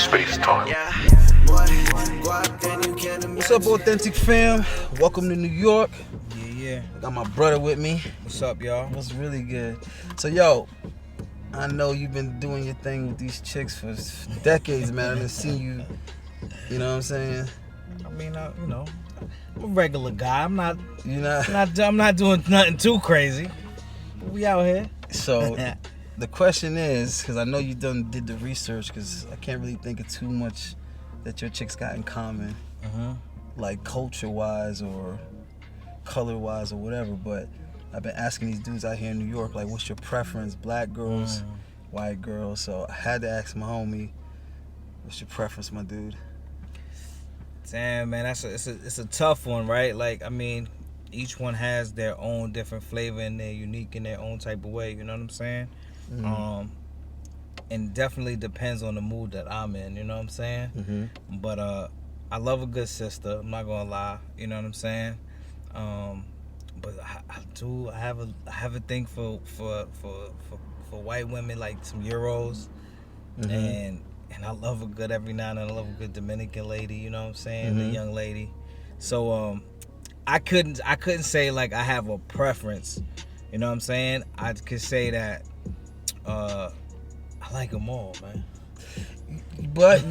Space time. What's up, Authentic fam? Welcome to New York. Yeah. I got my brother with me. What's up, y'all? What's really good? So, yo, I know you've been doing your thing with these chicks for decades, man. I've seen you. You know what I'm saying? I mean, I'm a regular guy. I'm not doing nothing too crazy. But we out here. So, the question is, because I know you did the research, because I can't really think of too much that your chicks got in common, like culture-wise or color-wise or whatever. But I've been asking these dudes out here in New York, like, what's your preference? Black girls, white girls? So I had to ask my homie, what's your preference, my dude? Damn, man, it's a tough one, right? Like, I mean, each one has their own different flavor and they're unique in their own type of way. You know what I'm saying? And definitely depends on the mood that I'm in. You know what I'm saying? But I love a good sister. I'm not gonna lie. You know what I'm saying? But I have a thing for white women, like some Euros, and I love a good every now and then. I love a good Dominican lady. You know what I'm saying? The young lady. So I couldn't say like I have a preference. You know what I'm saying? I could say that I like them all, man. But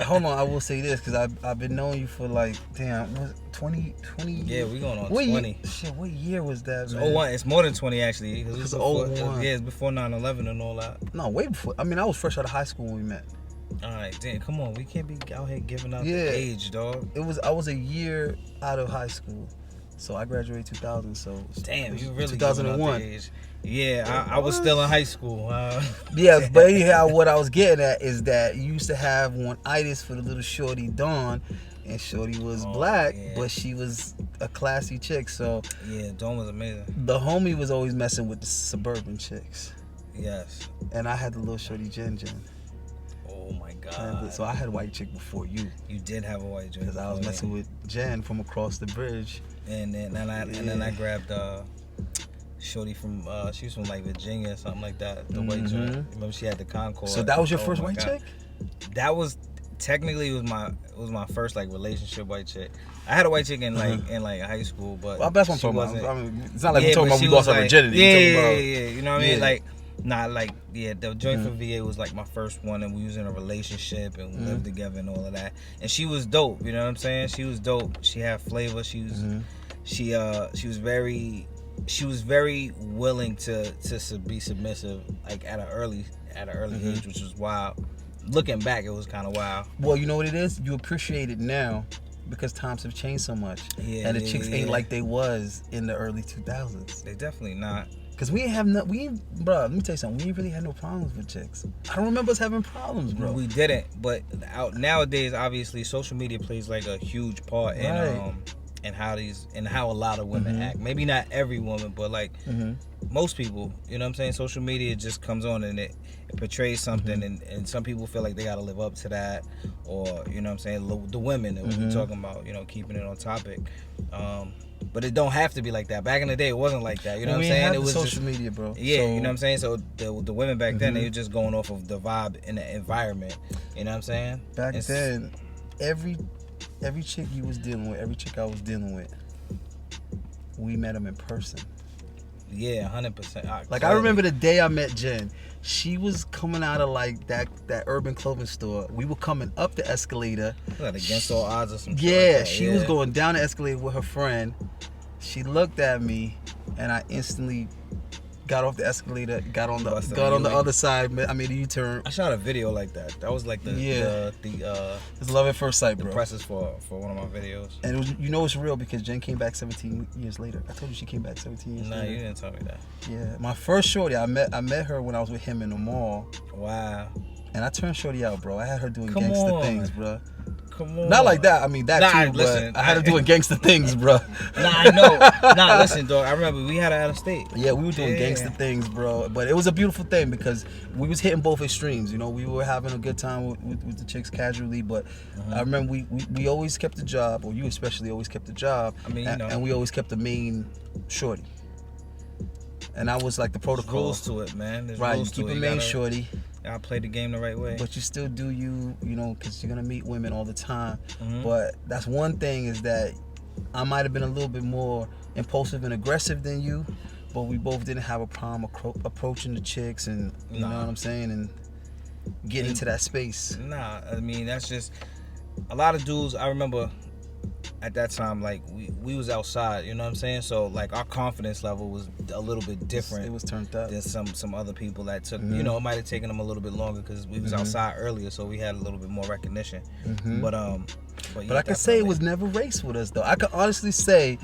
hold on, I will say this, because I've been knowing you for like, damn, was it 20? Yeah, we going on 20. What year was that, It's man? 01. It's more than 20 actually. It's 01. Yeah, it's before 9/11 and all that. No, way before. I mean, I was fresh out of high school when we met. All right, damn, come on, we can't be out here giving out Yeah. the age, dog. I was a year out of high school, so I graduated 2000. So Damn, you really 2001. giving out the age. Yeah, I was still in high school. Yeah, but anyhow, what I was getting at is that you used to have one itis for the little shorty Dawn, and shorty was black, but she was a classy chick. So yeah, Dawn was amazing. the homie was always messing with the suburban chicks. Yes. And I had the little shorty Jen. Oh my God. So I had a white chick before you. You did have a white chick. Because I was messing with Jen from across the bridge. And then I grabbed shorty from she was from like Virginia or something like that. The white chick. Remember she had the Concord. So that was your first white chick? That was technically it was my first like relationship white chick. I had a white chick in like high school, but that's what I'm talking about. I mean, it's not like we're talking about we lost our virginity. Yeah. You know what I mean? Like. The joint from VA was like my first one, and we was in a relationship and we lived together and all of that. And she was dope, you know what I'm saying? She was dope. She had flavor. She was very willing to be submissive, like at an early age, which was wild. Looking back, it was kind of wild. Well, you know what it is? You appreciate it now because times have changed so much. And the chicks ain't like they was in the early 2000s. They definitely not. Cause bro, let me tell you something. We ain't really had no problems with chicks. I don't remember us having problems, bro. We didn't, but nowadays, obviously, social media plays like a huge part in how a lot of women act. Maybe not every woman, but like most people. You know what I'm saying? Social media just comes on and it portrays something, and some people feel like they gotta live up to that, or you know what I'm saying? The women that we're talking about, you know, keeping it on topic. But it don't have to be like that. Back in the day, it wasn't like that. You know what I'm saying? It was social media, bro. Yeah, so, you know what I'm saying? So the women back then, they were just going off of the vibe in the environment. You know what I'm saying? Back then, every chick you was dealing with, every chick I was dealing with, we met them in person. Yeah, 100%. Like I remember the day I met Jen. She was coming out of like that urban clothing store. We were coming up the escalator. Like against all odds or some shit. Yeah, like she was going down the escalator with her friend. She looked at me, and I instantly got off the escalator, got on the other side. I made a U-turn. I shot a video like that. That was like it's love at first sight, bro. The presses for one of my videos. And it was, it's real because Jen came back 17 years later. I told you she came back 17 years later. Nah, you didn't tell me that. Yeah, my first shorty, I met her when I was with him in the mall. Wow. And I turned shorty out, bro. I had her doing gangster things, bro. Come on. Not like that. I mean, too, listen, but I had her doing gangster things, bro. I know. Listen, dog. I remember we had her out of state. Yeah, we were doing gangster things, bro. But it was a beautiful thing because we was hitting both extremes. You know, we were having a good time with the chicks casually, but I remember we always kept the job, or you especially always kept the job. I mean, and we always kept the main shorty. And that was like the protocol. Rules to it, man. There's right, rules you keep to it it. main shorty. I play the game the right way. But you still do you know, because you're going to meet women all the time. Mm-hmm. But that's one thing is that I might have been a little bit more impulsive and aggressive than you, but we both didn't have a problem approaching the chicks and, you know what I'm saying, and getting into that space. Nah, I mean, that's just, a lot of dudes, I remember at that time, like, we was outside, you know what I'm saying? So, like, our confidence level was a little bit different. It was turned up. Than some other people that took, you know, it might have taken them a little bit longer because we was outside earlier, so we had a little bit more recognition. But yeah, I can say it was never race with us, though. I can honestly say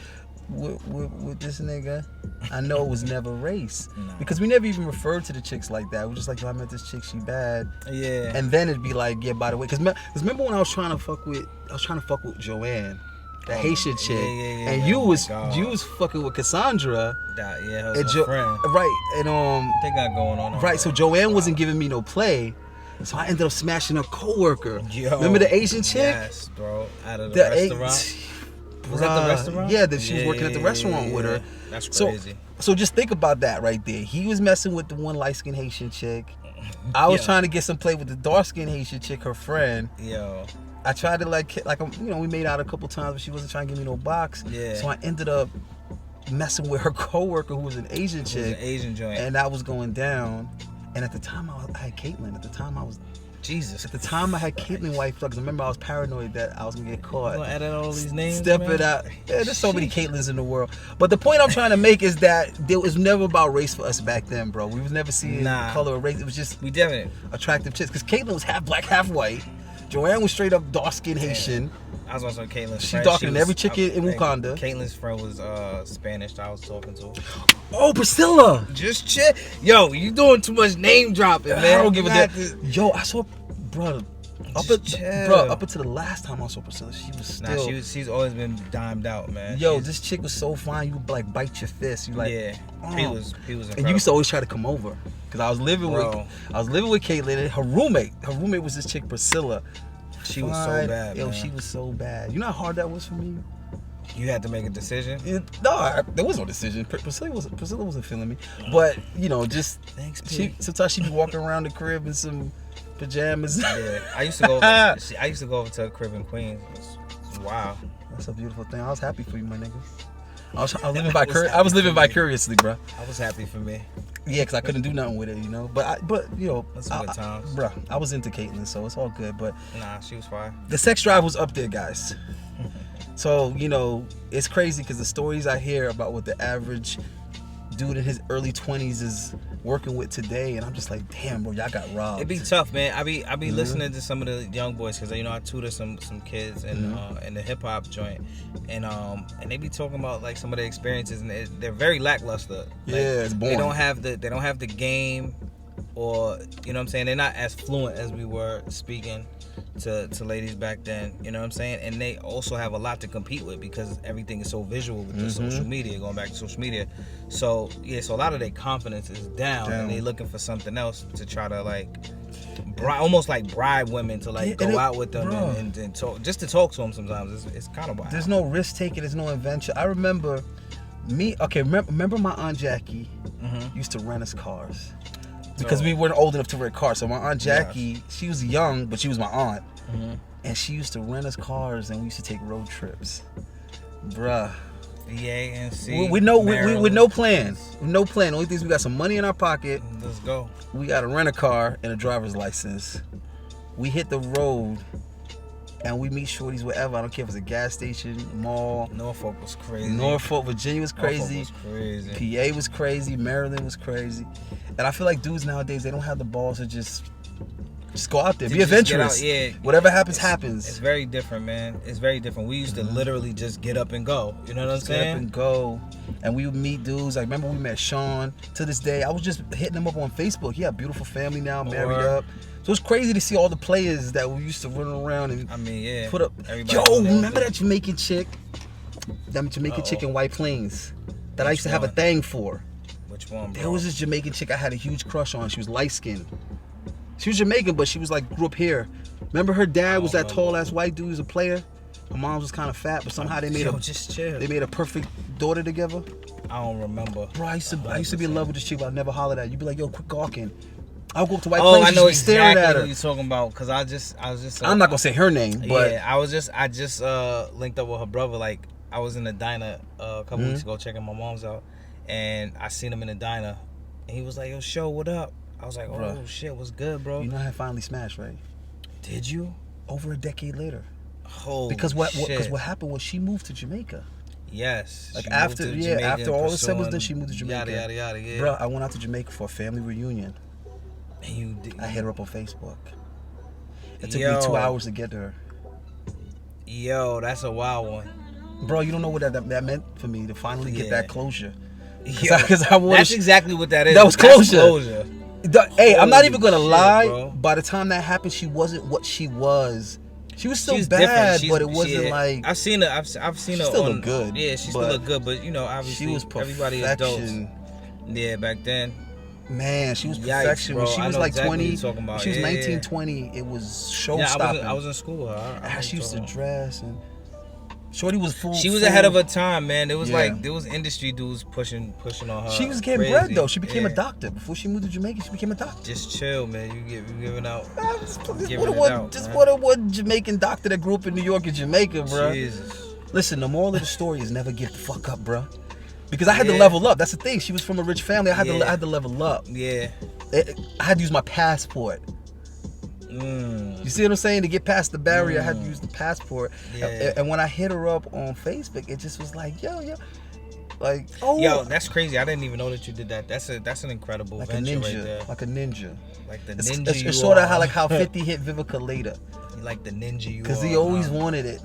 with this nigga, I know it was never race. No. Because we never even referred to the chicks like that. We were just like, yo, I met this chick, she bad. Yeah. And then it'd be like, yeah, by the way, because remember when I was trying to fuck with Joanne, the Haitian chick, yeah, and you was fucking with Cassandra. Her friend. Right, and They got going on. Right, so Joanne wasn't giving me no play, so I ended up smashing her coworker. Yo, remember the Asian chick? Yes, bro. Out of the restaurant. Was that the restaurant? Yeah, she was working at the restaurant with her. That's crazy. So just think about that right there. He was messing with the one light-skinned Haitian chick. I was trying to get some play with the dark-skinned Haitian chick, her friend. Yo. I tried to like we made out a couple times, but she wasn't trying to give me no box. Yeah. So I ended up messing with her coworker, who was an Asian chick. An Asian joint. And that was going down. And at the time I had Caitlyn. At the time I had Caitlyn wiped up because I remember I was paranoid that I was gonna get caught. You gonna edit all these names? Step it out. Yeah, there's so many Caitlyns in the world. But the point I'm trying to make is that there was never about race for us back then, bro. We was never seeing color or race. It was just attractive chicks. Because Caitlyn was half black, half white. Joanne was straight up dark-skinned Haitian. I was also Caitlin's She friend. darker than every chick in Wakanda. Caitlin's friend was Spanish that I was talking to. Oh, Priscilla! Just chill. Yo, you doing too much name dropping, man. I don't give a damn. Yo, I saw, brother. Up until the last time I saw Priscilla, she was still. Nah, she's always been dimed out, man. Yo, this chick was so fine. You would like bite your fist. You like, he was incredible. And you used to always try to come over because I was living with Caitlyn. And her roommate was this chick Priscilla. She was so bad. Yo, man. she was so bad. You know how hard that was for me. You had to make a decision. There was no decision. Priscilla wasn't feeling me, but you know, just thanks. Sometimes she'd be walking around the crib in some pajamas. Yeah, I used to go. I used to go over to her crib in Queens. Wow, that's a beautiful thing. I was happy for you, my nigga. I was living vicariously, bro. I was happy for me. Yeah, because I couldn't do nothing with it, you know. But you know, that's good times, bro. I was into Caitlyn, so it's all good. But nah, she was fine. The sex drive was up there, guys. So you know, it's crazy because the stories I hear about what the average dude in his early 20s is working with today, and I'm just like, damn, bro, y'all got robbed. It'd be tough, man. I be listening to some of the young boys because you know I tutor some kids in the hip hop joint, and they be talking about like some of their experiences, and they're very lackluster. Like, it's boring. They don't have the game, or you know what I'm saying. They're not as fluent as we were speaking to ladies back then, you know what I'm saying? And they also have a lot to compete with because everything is so visual with the social media, going back to social media. So a lot of their confidence is down. And they looking for something else to try to like almost like bribe women to like go out with them and talk, just to talk to them sometimes. It's kind of wild. There's no risk taking, there's no adventure. I remember remember my Aunt Jackie used to rent us cars. Because we weren't old enough to rent cars. So my Aunt Jackie, she was young, but she was my aunt. And she used to rent us cars and we used to take road trips. Bruh. VA&C. With no plan. No plan. The only thing is we got some money in our pocket. Let's go. We got to rent a car and a driver's license. We hit the road and we meet shorties wherever. I don't care if it's a gas station, mall. Norfolk was crazy. Virginia was crazy. PA was crazy. Maryland was crazy. And I feel like dudes nowadays, they don't have the balls to just go out there. Be adventurous. Whatever happens, happens. It's very different, man. It's very different. We used to literally just get up and go. You know what I'm saying? Get up and go. And we would meet dudes. I remember we met Sean. To this day, I was just hitting him up on Facebook. He had a beautiful family now, married up. So it's crazy to see all the players that we used to run around and put up. Yo, remember that Jamaican chick? That Jamaican chick in White Plains that I used to have a thing for. Which one, bro? There was this Jamaican chick I had a huge crush on. She was light skinned. She was Jamaican, but she was like grew up here. Remember her dad was that tall ass white dude who was a player? Her mom was kind of fat, but somehow they made a perfect daughter together. I don't remember. Bro, I used to be in love with this chick, but I never hollered at her. You'd be like, yo, quit gawking. I'll go up to White Plains. I know and staring exactly at her. what you're talking about. Cause I was just. I'm not gonna say her name, but yeah, I just linked up with her brother. Like I was in the diner a couple weeks ago checking my mom's out, and I seen him in the diner, and he was like, "Yo, show, what up?" I was like, "Oh bro, shit, what's good, bro?" You know, I had finally smashed, right? Did you? Over a decade later. Holy because what shit. What happened was she moved to Jamaica. Yes. Like after all the stuff was done, she moved to Jamaica. Yada, yeah. Bro, I went out to Jamaica for a family reunion. And you did. I hit her up on Facebook. It took me 2 hours to get to her. Yo, that's a wild one. Bro, you don't know what that meant for me to finally get that closure. Because that's exactly what that is. That was closure. Hey, I'm not even gonna lie. Bro. By the time that happened, she wasn't what she was. She was still bad, but it wasn't like. I've seen her. I've seen her. She still look good. Yeah, she still look good, but you know, obviously, she was perfection. Everybody adults. Yeah, back then. Man, she was perfection. Bro, when she was like exactly 20. She was 19, 20. It was showstopping. I was in school. How she used to dress and. Shorty was full. She was ahead of her time, man. It was like there was industry dudes pushing on her. She was getting bread though. She became a doctor before she moved to Jamaica. She became a doctor. Just chill, man. You giving out. What a one Jamaican doctor that grew up in New York and Jamaica, bro. Jesus. Listen, the moral of the story is never give the fuck up, bro. Because I had to level up. That's the thing. She was from a rich family. I had to level up. Yeah. I had to use my passport. You see what I'm saying? To get past the barrier, I had to use the passport. Yeah. And when I hit her up on Facebook, it just was like, yo, like, oh, yo, that's crazy. I didn't even know that you did that. That's an incredible like venture a ninja, right there. like a ninja. Like the ninja. It's sort of how 50 hit Vivica later. Like the ninja you are. Because he always wanted it.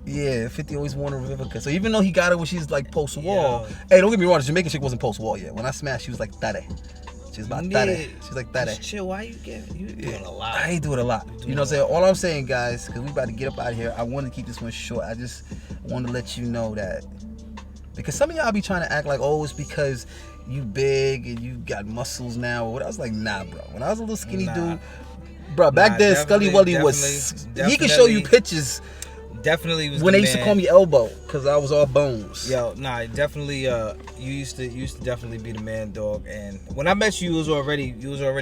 Yeah, 50 always wanted Vivica. So even though he got her when she's like post-war, hey, don't get me wrong, the Jamaican chick wasn't post-war yet. When I smashed, she was like 30. She was about 30. She's like 30. Just chill. Why you doing a lot? I ain't doing a lot. You know what I'm saying? All I'm saying, guys, because we about to get up out of here, I wanted to keep this one short. I just want to let you know that. Because some of y'all be trying to act like, oh, it's because you big and you got muscles now. Or what? I was like, nah, bro. When I was a little skinny dude, bro, back then, Scully Wully was, he can show you pictures. Definitely was when they used to call me Elbow because I was all bones. Yo, nah, definitely. You used to definitely be the man, dog. And when I met you, you was already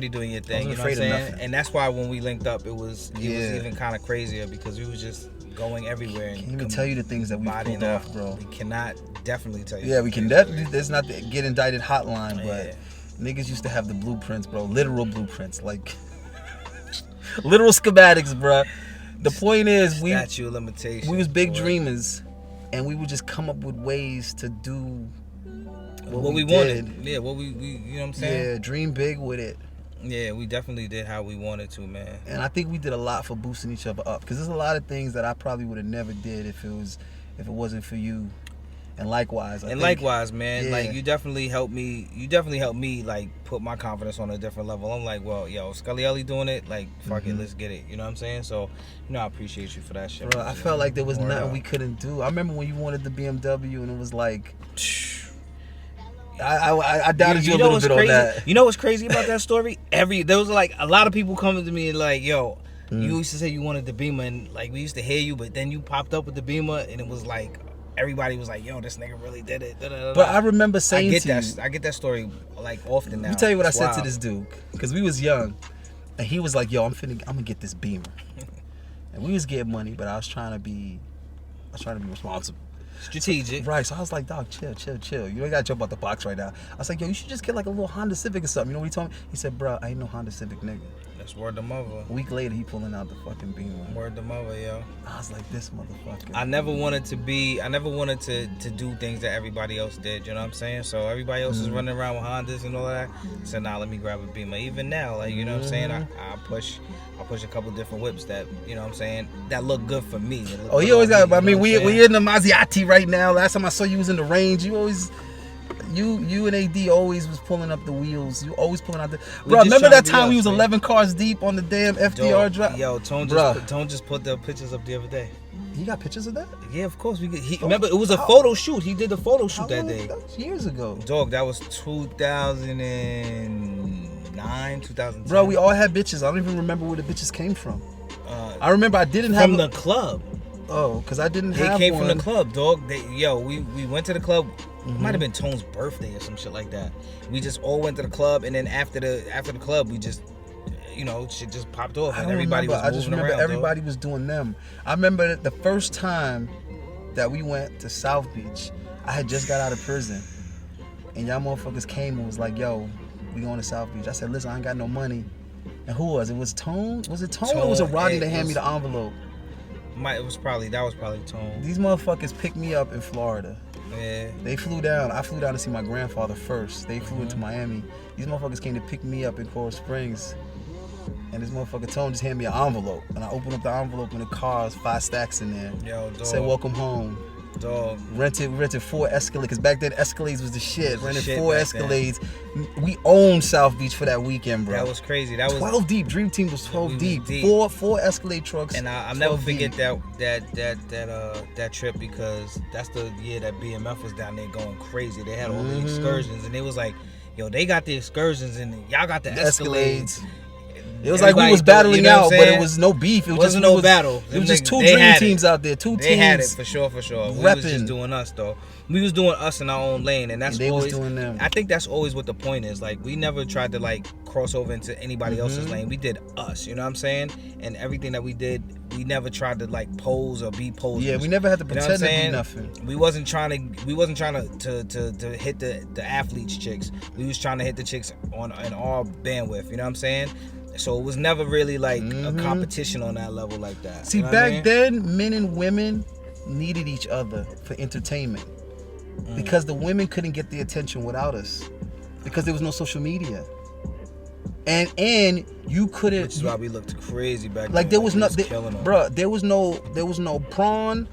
doing your thing. You know what I'm saying? And that's why when we linked up, it was even kind of crazier because we was just going everywhere. And can't even tell you the things that we pulled off, bro. We cannot definitely tell you. Yeah, we can definitely. There's not the get indicted hotline, but niggas used to have the blueprints, bro. Literal blueprints, like literal schematics, bro. The point is, we was big dreamers, and we would just come up with ways to do what we wanted. Yeah, what we you know what I'm saying? Yeah, dream big with it. Yeah, we definitely did how we wanted to, man. And I think we did a lot for boosting each other up, because there's a lot of things that I probably would have never did if it wasn't for you. And likewise, man. Like you definitely helped me. You definitely helped me like put my confidence on a different level. I'm like, well, yo, Scully Ellie doing it. Like, fuck it, let's get it. You know what I'm saying? So, you know, I appreciate you for that shit. Bro, I felt like there was nothing we couldn't do. I remember when you wanted the BMW, and it was like, I doubted you a little bit on that. You know what's crazy about that story? There was like a lot of people coming to me and like, yo, you used to say you wanted the Beamer, and like we used to hear you, but then you popped up with the Beamer, and it was like. Everybody was like, yo, this nigga really did it. But I remember saying to you. I get that story like often now. Let me tell you what I said to this dude. Because we was young. And he was like, yo, I'm going to get this Beamer. And we was getting money, but I was trying to be responsible. Strategic. Right. So I was like, dog, chill. You don't got to jump out the box right now. I was like, yo, you should just get like a little Honda Civic or something. You know what he told me? He said, bro, I ain't no Honda Civic nigga. That's word to mother. A week later, he pulling out the fucking Beamer. Word to mother, yo. I was like, this motherfucker. I never wanted to do things that everybody else did, you know what I'm saying? So everybody else is running around with Hondas and all that. So now let me grab a Beamer. Even now, like, you know what I'm saying? I push a couple different whips that, you know what I'm saying, that look good for me. Oh, you always got, I mean, we in the Maserati right now. Last time I saw you was in the range. You always... You and AD always was pulling up the wheels. You always pulling out the... Bro, remember that time we was 11 cars deep on the damn FDR drive? Yo, Tone just put the pictures up the other day. He got pictures of that? Yeah, of course. Remember, it was a photo shoot. He did the photo shoot that day. That was years ago. Dog, that was 2009, 2010. Bro, we all had bitches. I don't even remember where the bitches came from. I remember I didn't have... From the club. Oh, because I didn't have one. They came from the club, dog. We went to the club It might have been Tone's birthday or some shit like that. We just all went to the club, and then after the club, we just, shit just popped off, and everybody was moving around. I just remember everybody was doing them. I remember the first time that we went to South Beach. I had just got out of prison, and y'all motherfuckers came and was like, "Yo, we going to South Beach." I said, "Listen, I ain't got no money." And who was it? Was Tone? Was it Tone or was it Rodney that handed me the envelope? That was probably Tone. These motherfuckers picked me up in Florida. Yeah. They flew down. I flew down to see my grandfather first. They flew into Miami. These motherfuckers came to pick me up in Coral Springs. And this motherfucker Tone just handed me an envelope. And I opened up the envelope and the car was 5 stacks in there. Yo, dog. Said, "Welcome home." Dog. Rented 4 Escalades, because back then Escalades was the shit. Rented 4 Escalades. We owned South Beach for that weekend, bro. That was crazy. That was 12 deep. Dream Team was 12 deep. Four Escalade trucks. And I'll never forget that trip, because that's the year that BMF was down there going crazy. They had all the excursions, and it was like, yo, they got the excursions and y'all got the Escalades. It was like we was battling out, but it was no beef. It wasn't no battle. It was just 2 dream teams out there. 2 teams. They had it for sure. We was just doing us though. We was doing us in our own lane, and that's always. Was doing them. I think that's always what the point is. Like, we never tried to like cross over into anybody else's lane. We did us. You know what I'm saying? And everything that we did, we never tried to like pose or be posers. Yeah, we never had to pretend to be nothing. We wasn't trying to hit the athletes chicks. We was trying to hit the chicks on our bandwidth. You know what I'm saying? So it was never really like a competition on that level like that. See, back then, men and women needed each other for entertainment. Because the women couldn't get the attention without us. Because there was no social media. And you couldn't. Which is why we looked crazy back then. Like there was there was no prawn.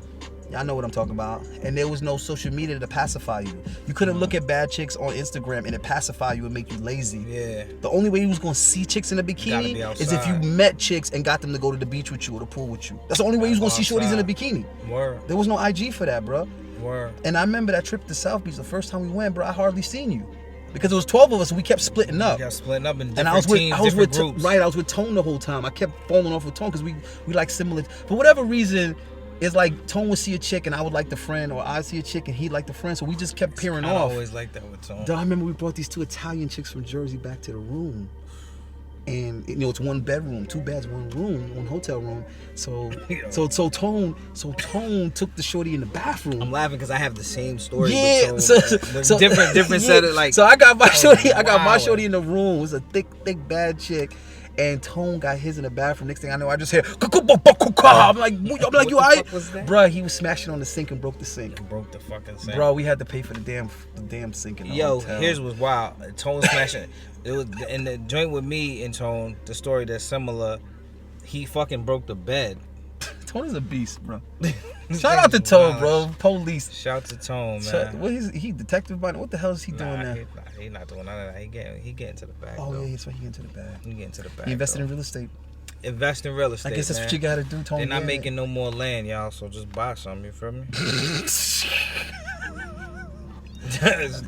Y'all know what I'm talking about. And there was no social media to pacify you. You couldn't look at bad chicks on Instagram and it pacify you and make you lazy. Yeah. The only way you was gonna see chicks in a bikini is if you met chicks and got them to go to the beach with you or the pool with you. That's the only way you was gonna see shorties in a bikini. Word. There was no IG for that, bro. Word. And I remember that trip to South Beach, the first time we went, bro, I hardly seen you. Because there was 12 of us and we kept splitting up. We kept splitting up in different teams, different groups. I was with Tone the whole time. I kept falling off with Tone because we like similar. For whatever reason, it's like Tone would see a chick and I would like the friend, or I'd see a chick and he'd like the friend. So we just kept peering off. I always liked that with Tone. I remember we brought these 2 Italian chicks from Jersey back to the room. And it's 1 bedroom, 2 beds, 1 room, 1 hotel room. So Tone took the shorty in the bathroom. I'm laughing because I have the same story. Yeah, with Tone. So different set of like. So I got my shorty. I got my shorty in the room. It was a thick bad chick. And Tone got his in the bathroom. Next thing I know, I just hear. I'm like, you alright? Bruh, he was smashing on the sink and broke the sink. Broke the fucking sink. Bro, we had to pay for the damn sink in the hotel. Here's what's wild. Tone smashing. It was in the joint with me and Tone. The story that's similar. He fucking broke the bed. Tone is a beast, bro. Shout out to Tone, bro. Police. Shout to Tone, man. What is he? Detective by? What the hell is he doing now? He not doing none of that. He getting to the bag. Oh though. Yeah, that's right. He getting to the bag. He getting to the bag. He invested in real estate. Invest in real estate. I guess that's what you gotta do, Tone. They're not making no more land, y'all. So just buy some. You feel me?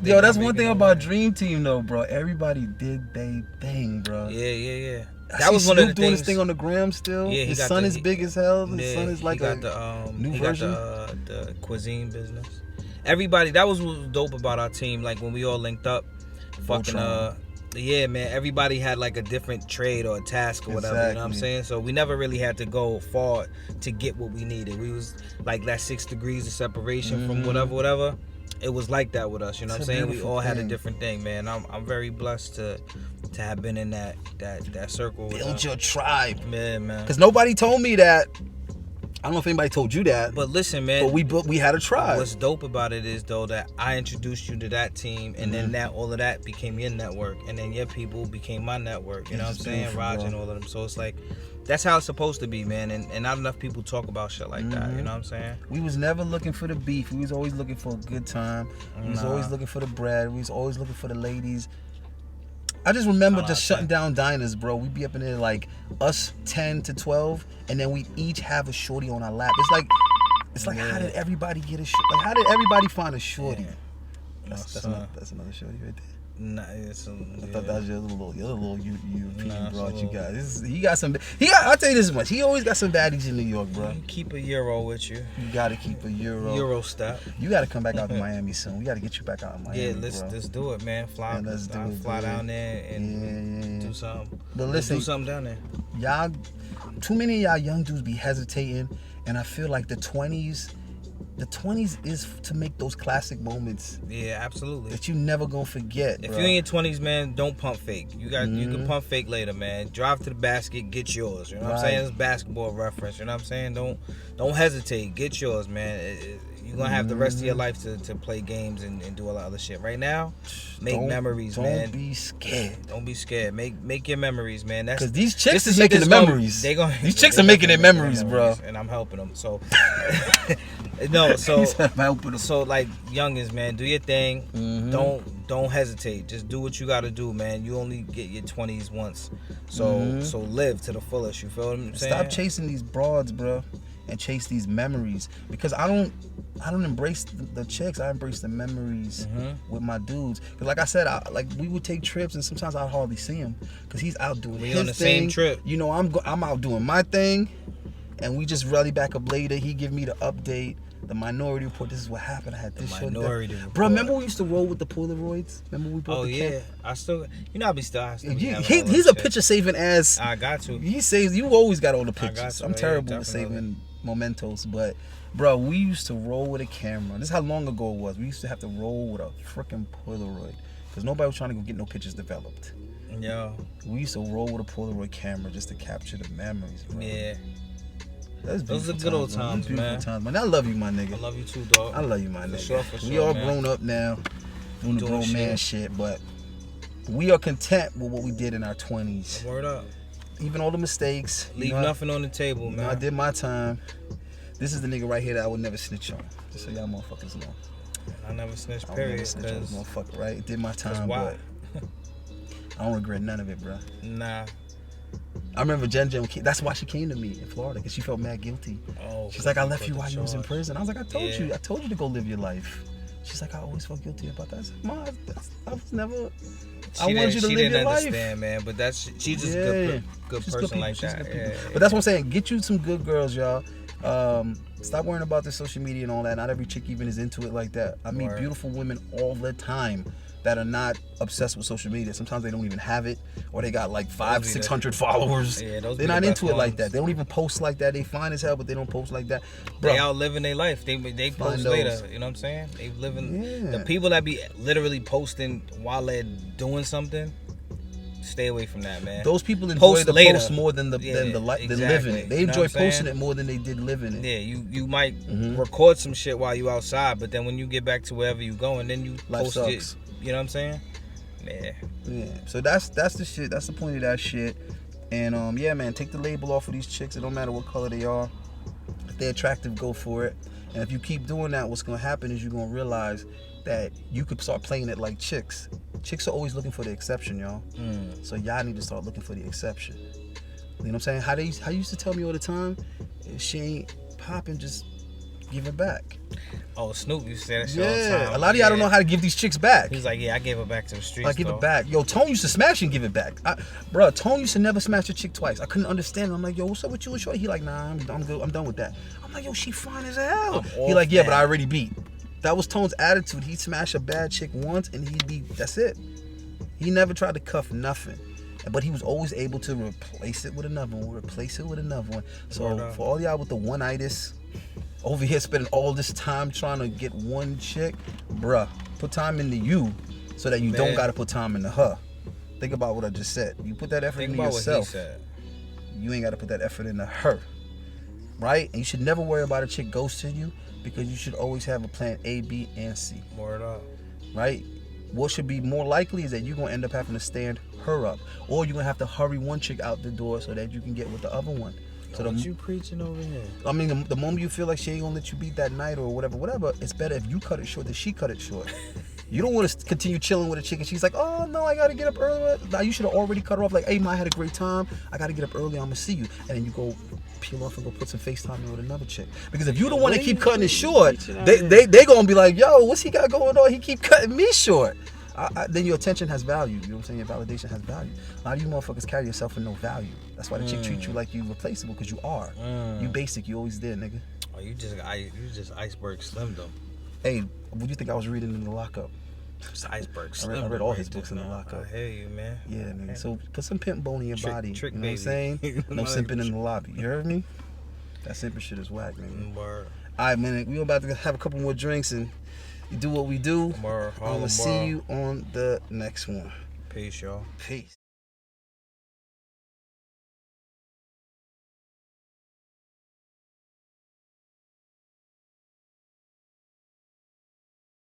Yo, that's one thing about Dream Team, though, bro. Everybody did their thing, bro. Yeah. That was one of the things. Doing his thing on the gram still. Yeah, his son is big as hell. His son is like a new version. Got the cuisine business. Everybody, that was what was dope about our team. Like when we all linked up, fucking yeah, man. Everybody had like a different trade or a task or whatever. You know what I'm saying? So we never really had to go far to get what we needed. We was like that 6 degrees of separation from whatever. It was like that with us, you know what I'm saying? We all had a different thing, man. I'm very blessed to have been in that circle. Build your tribe. Yeah, man. Because nobody told me that. I don't know if anybody told you that. But listen, man. But we had a tribe. What's dope about it is, though, that I introduced you to that team, and then all of that became your network, and then your people became my network. You know what I'm saying? Roger and all of them. So it's like, that's how it's supposed to be, man. And not enough people talk about shit like that. You know what I'm saying? We was never looking for the beef. We was always looking for a good time. We was always looking for the bread. We was always looking for the ladies. I just remember just shutting down diners, bro. We'd be up in there like us 10 to 12, and then we each have a shorty on our lap. It's like how did everybody get a shorty? Like how did everybody find a shorty? That's another shorty right there. Nah, it's I thought that was your little European Nah, broad it's you a got. He got some. I'll tell you this much. He always got some baddies in New York, bro. Keep a Euro with you. You gotta keep a Euro. Euro step. You gotta come back out to Miami soon. We gotta get you back out in Miami. Yeah, let's do it, man. Fly down there and do something. But listen, do something down there. Y'all, too many of y'all young dudes be hesitating, and I feel like the 20s is to make those classic moments. Yeah, absolutely. That you never gonna forget. If bro. you're in your 20s, man, don't pump fake. You can pump fake later, man. Drive to the basket, get yours. You know what I'm saying? It's basketball reference. You know what I'm saying? Don't hesitate. Get yours, man. You're gonna have the rest of your life to play games and do a lot of other shit. Right now, make memories, man. Don't be scared. Don't be scared. Make your memories, man. Because these chicks is making the memories. These chicks are making their memories, bro. And I'm helping them. So no, so like youngins, man, do your thing. Don't hesitate. Just do what you gotta do, man. You only get your 20s once. So live to the fullest. You feel what I'm saying? Stop chasing these broads, bro, and chase these memories. Because I don't embrace the chicks. I embrace the memories with my dudes. Because like I said, we would take trips, and sometimes I'd hardly see him because he's out doing his on the thing. same trip. You know, I'm out doing my thing, and we just rally back up later. He give me the update, the Minority Report. This is what happened. I had this shit. Minority Report. Bro, remember we used to roll with the Polaroids? Remember we brought the camera? I still, I still he's a picture saving ass. I got to. He saves. You always got all the pictures. To, I'm terrible with saving mementos, but bro, we used to roll with a camera. This is how long ago it was. We used to have to roll with a freaking Polaroid because nobody was trying to go get no pictures developed. Yeah. We used to roll with a Polaroid camera just to capture the memories, bro. Yeah. Those are good old times, man. I love you, my nigga. I love you too, dog. I love you, my nigga. For sure, we all man. grown up now, doing the grown man shit, but we are content with what we did in our 20s. Word up. Even all the mistakes. Leave nothing on the table, man. I did my time. This is the nigga right here that I would never snitch on. Just so y'all motherfuckers know. I never snitch, period. I never snitch on this motherfucker, right? Did my time, why? But I don't regret none of it, bro. Nah. I remember Jen, that's why she came to me in Florida, because she felt mad guilty. Oh, she's like, I left you while you was in prison. I was like, I told you to go live your life. She's like, I always felt guilty about that. I said, Ma, I was never. I wanted you to live your life. She didn't understand, man. But she's just a good person like that. Yeah. But that's what I'm saying. Get you some good girls, y'all. Stop worrying about the social media and all that. Not every chick even is into it like that. I meet beautiful women all the time that are not obsessed with social media. Sometimes they don't even have it, or they got like 500-600 followers. Yeah, they're not into it like that. They don't even post like that. They fine as hell, but they don't post like that. Bro, they out living their life. They post later. You know what I'm saying? They living. Yeah. The people that be literally posting while they're doing something, stay away from that, man. Those people enjoy the post more than living it. They enjoy posting it more than they did living it. Yeah, you might record some shit while you outside, but then when you get back to wherever you going, then you post it. You know what I'm saying? Yeah. So that's the shit. That's the point of that shit. And yeah, man, take the label off of these chicks. It don't matter what color they are. If they're attractive, go for it. And if you keep doing that, what's gonna happen is you're gonna realize that you could start playing it like chicks. Chicks are always looking for the exception, y'all. So y'all need to start looking for the exception. You know what I'm saying? How you used to tell me all the time, if she ain't popping, just give it back. Oh, Snoop used to say that shit all the time. A lot of y'all don't know how to give these chicks back. He's like, I gave her back to the streets. I give it back. Yo, Tone used to smash and give it back. Bro, Tone used to never smash a chick twice. I couldn't understand it. I'm like, yo, what's up with you and Shorty? He like, nah, I'm good. I'm done with that. I'm like, yo, she fine as hell. He like, yeah, but I already beat. That was Tone's attitude. He'd smash a bad chick once and he'd be, that's it. He never tried to cuff nothing. But he was always able to replace it with another one. So for all y'all with the one-itis, over here spending all this time trying to get one chick, bruh, put time into you so that you don't gotta put time into her. Think about what I just said. You put that effort into yourself. You ain't gotta put that effort into her. Right? And you should never worry about a chick ghosting you, because you should always have a plan A, B, and C. Word up. Right? What should be more likely is that you're gonna end up having to stand her up, or you're gonna have to hurry one chick out the door so that you can get with the other one. So what you preaching over here? I mean, the moment you feel like she ain't gonna let you beat that night or whatever, it's better if you cut it short than she cut it short. You don't want to continue chilling with a chick and she's like, oh no, I gotta get up early. Now you should have already cut her off. Like, hey, I had a great time. I gotta get up early. I'm gonna see you. And then you go peel off and go put some FaceTime in with another chick. Because if you the one that keep cutting it short, they gonna be like, yo, what's he got going on? He keep cutting me short. then your attention has value. You know what I'm saying? Your validation has value. A lot of you motherfuckers carry yourself with no value. That's why the chick treat you like you replaceable, because you are. You basic. You always there, nigga. Oh, you just iceberg slim them. Hey, what do you think I was reading in the lockup? It's iceberg slim. I read all his books in the lockup. I hear you, man. Yeah, man. So put some pimp bone in your body. Trick you know baby. what I'm saying? No simping in the lobby. You heard me? That simping shit is whack, man. Word. All right, man. We about to have a couple more drinks and do what we do. I'm gonna see you on the next one. Peace, y'all. Peace.